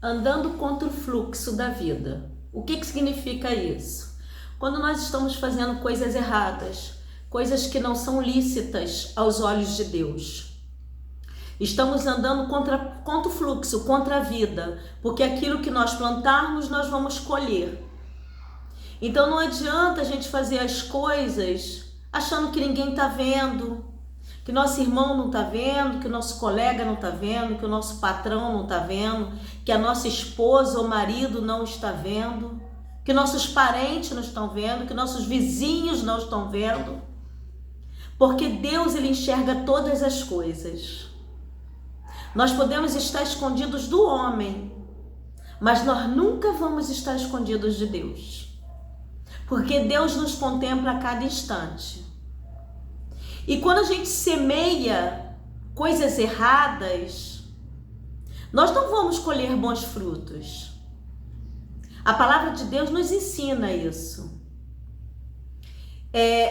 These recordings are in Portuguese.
andando contra o fluxo da vida. O que significa isso? Quando nós estamos fazendo coisas erradas, coisas que não são lícitas aos olhos de Deus, estamos andando contra o fluxo, contra a vida, porque aquilo que nós plantarmos, nós vamos colher. Então não adianta a gente fazer as coisas achando que ninguém está vendo, que nosso irmão não está vendo, que o nosso colega não está vendo, que o nosso patrão não está vendo, que a nossa esposa ou marido não está vendo, que nossos parentes não estão vendo, que nossos vizinhos não estão vendo. Porque Deus, ele enxerga todas as coisas. Nós podemos estar escondidos do homem, mas nós nunca vamos estar escondidos de Deus. Porque Deus nos contempla a cada instante. E quando a gente semeia coisas erradas, nós não vamos colher bons frutos. A palavra de Deus nos ensina isso.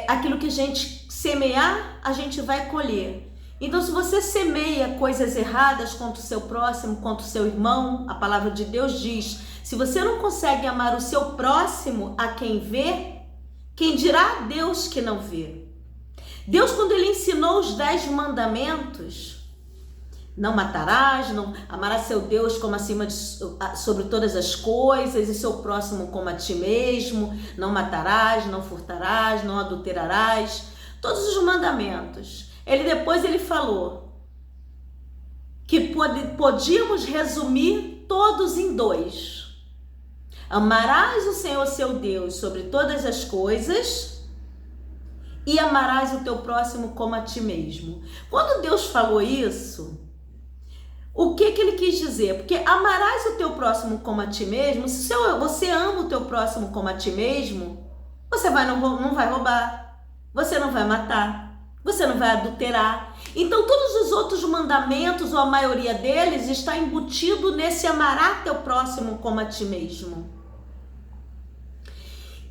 Aquilo que a gente semear, a gente vai colher. Então, se você semeia coisas erradas contra o seu próximo, contra o seu irmão, a palavra de Deus diz: se você não consegue amar o seu próximo a quem vê, quem dirá a Deus que não vê? Deus, quando ele ensinou os 10 mandamentos, não matarás, não amarás seu Deus como sobre todas as coisas, e seu próximo como a ti mesmo, não matarás, não furtarás, não adulterarás, todos os mandamentos. Depois ele falou que podíamos resumir todos em 2. Amarás o Senhor seu Deus sobre todas as coisas e amarás o teu próximo como a ti mesmo. Quando Deus falou isso, o que ele quis dizer? Porque amarás o teu próximo como a ti mesmo, se você ama o teu próximo como a ti mesmo, você não vai roubar, você não vai matar, você não vai adulterar. Então todos os outros mandamentos, ou a maioria deles, está embutido nesse amarás teu próximo como a ti mesmo.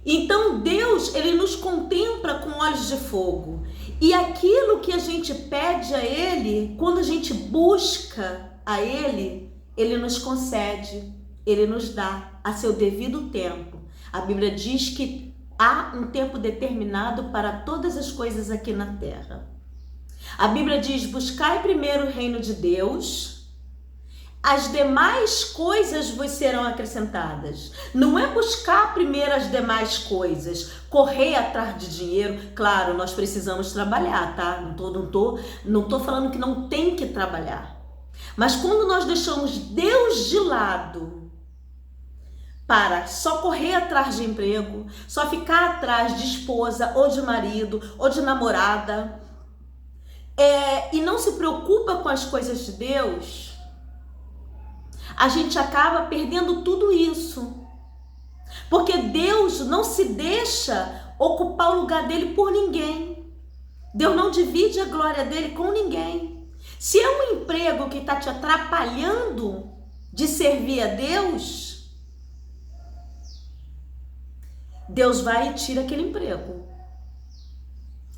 Então Deus, ele nos contempla com olhos de fogo. E aquilo que a gente pede a ele, quando a gente busca a ele, ele nos concede, ele nos dá a seu devido tempo. A Bíblia diz que há um tempo determinado para todas as coisas aqui na terra. A Bíblia diz: buscai primeiro o reino de Deus, as demais coisas vos serão acrescentadas. Não é buscar primeiro as demais coisas, correr atrás de dinheiro. Claro, nós precisamos trabalhar, tá? Não tô falando que não tem que trabalhar. Mas quando nós deixamos Deus de lado para só correr atrás de emprego, só ficar atrás de esposa ou de marido ou de namorada, e não se preocupa com as coisas de Deus, a gente acaba perdendo tudo isso. Porque Deus não se deixa ocupar o lugar dele por ninguém. Deus não divide a glória dele com ninguém. Se é um emprego que está te atrapalhando de servir a Deus, Deus vai e tira aquele emprego.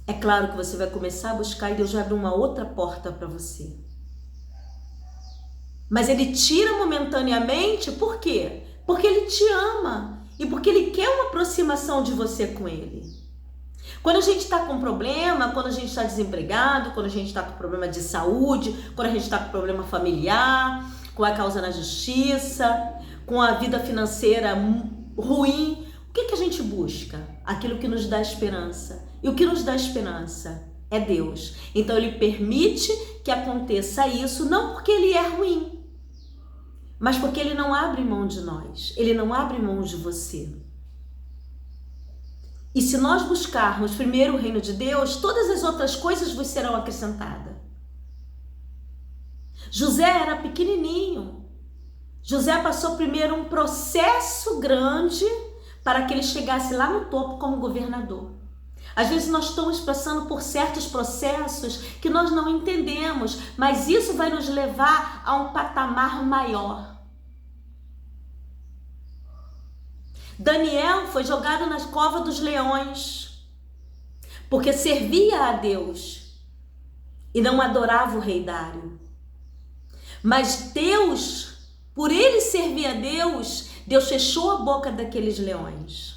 É claro que você vai começar a buscar e Deus vai abrir uma outra porta para você. Mas ele tira momentaneamente, por quê? Porque ele te ama e porque ele quer uma aproximação de você com ele. Quando a gente está com problema, quando a gente está desempregado, quando a gente está com problema de saúde, quando a gente está com problema familiar, com a causa na justiça, com a vida financeira ruim, o que a gente busca? Aquilo que nos dá esperança. E o que nos dá esperança é Deus. Então ele permite que aconteça isso, não porque ele é ruim, mas porque ele não abre mão de nós, ele não abre mão de você. E se nós buscarmos primeiro o reino de Deus, todas as outras coisas vos serão acrescentadas. José era pequenininho. José passou primeiro um processo grande para que ele chegasse lá no topo como governador. Às vezes nós estamos passando por certos processos que nós não entendemos, mas isso vai nos levar a um patamar maior. Daniel foi jogado na cova dos leões, porque servia a Deus e não adorava o rei Dário. Mas Deus Por ele servir a Deus, Deus fechou a boca daqueles leões.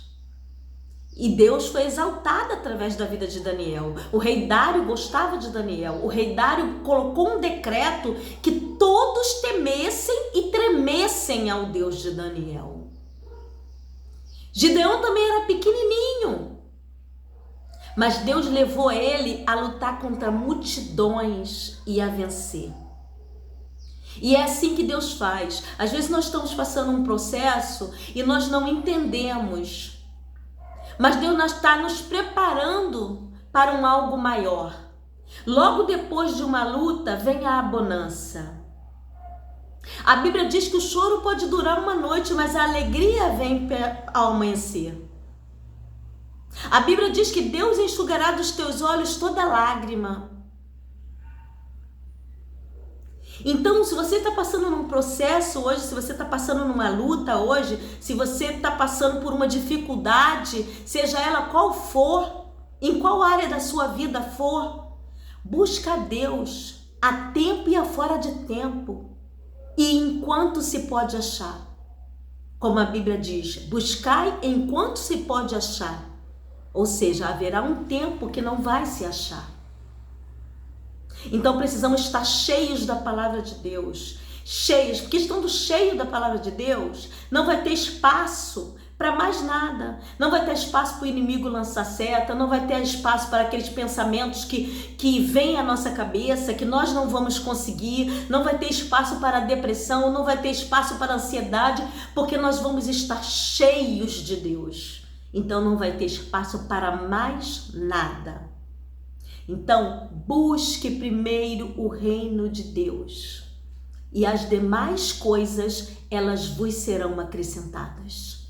E Deus foi exaltado através da vida de Daniel. O rei Dário gostava de Daniel. O rei Dário colocou um decreto que todos temessem e tremessem ao Deus de Daniel. Gideão também era pequenininho, mas Deus levou ele a lutar contra multidões e a vencer. E é assim que Deus faz. Às vezes nós estamos passando um processo e nós não entendemos. Mas Deus está nos preparando para um algo maior. Logo depois de uma luta, vem a bonança. A Bíblia diz que o choro pode durar uma noite, mas a alegria vem ao amanhecer. A Bíblia diz que Deus enxugará dos teus olhos toda lágrima. Então, se você está passando num processo hoje, se você está passando numa luta hoje, se você está passando por uma dificuldade, seja ela qual for, em qual área da sua vida for, busca a Deus a tempo e a fora de tempo, e enquanto se pode achar. Como a Bíblia diz, buscai enquanto se pode achar. Ou seja, haverá um tempo que não vai se achar. Então precisamos estar cheios da palavra de Deus, cheios, porque estando cheio da palavra de Deus, não vai ter espaço para mais nada, não vai ter espaço para o inimigo lançar seta, não vai ter espaço para aqueles pensamentos que vêm à nossa cabeça, que nós não vamos conseguir, não vai ter espaço para a depressão, não vai ter espaço para a ansiedade, porque nós vamos estar cheios de Deus, então não vai ter espaço para mais nada. Então, busque primeiro o reino de Deus e as demais coisas, elas vos serão acrescentadas.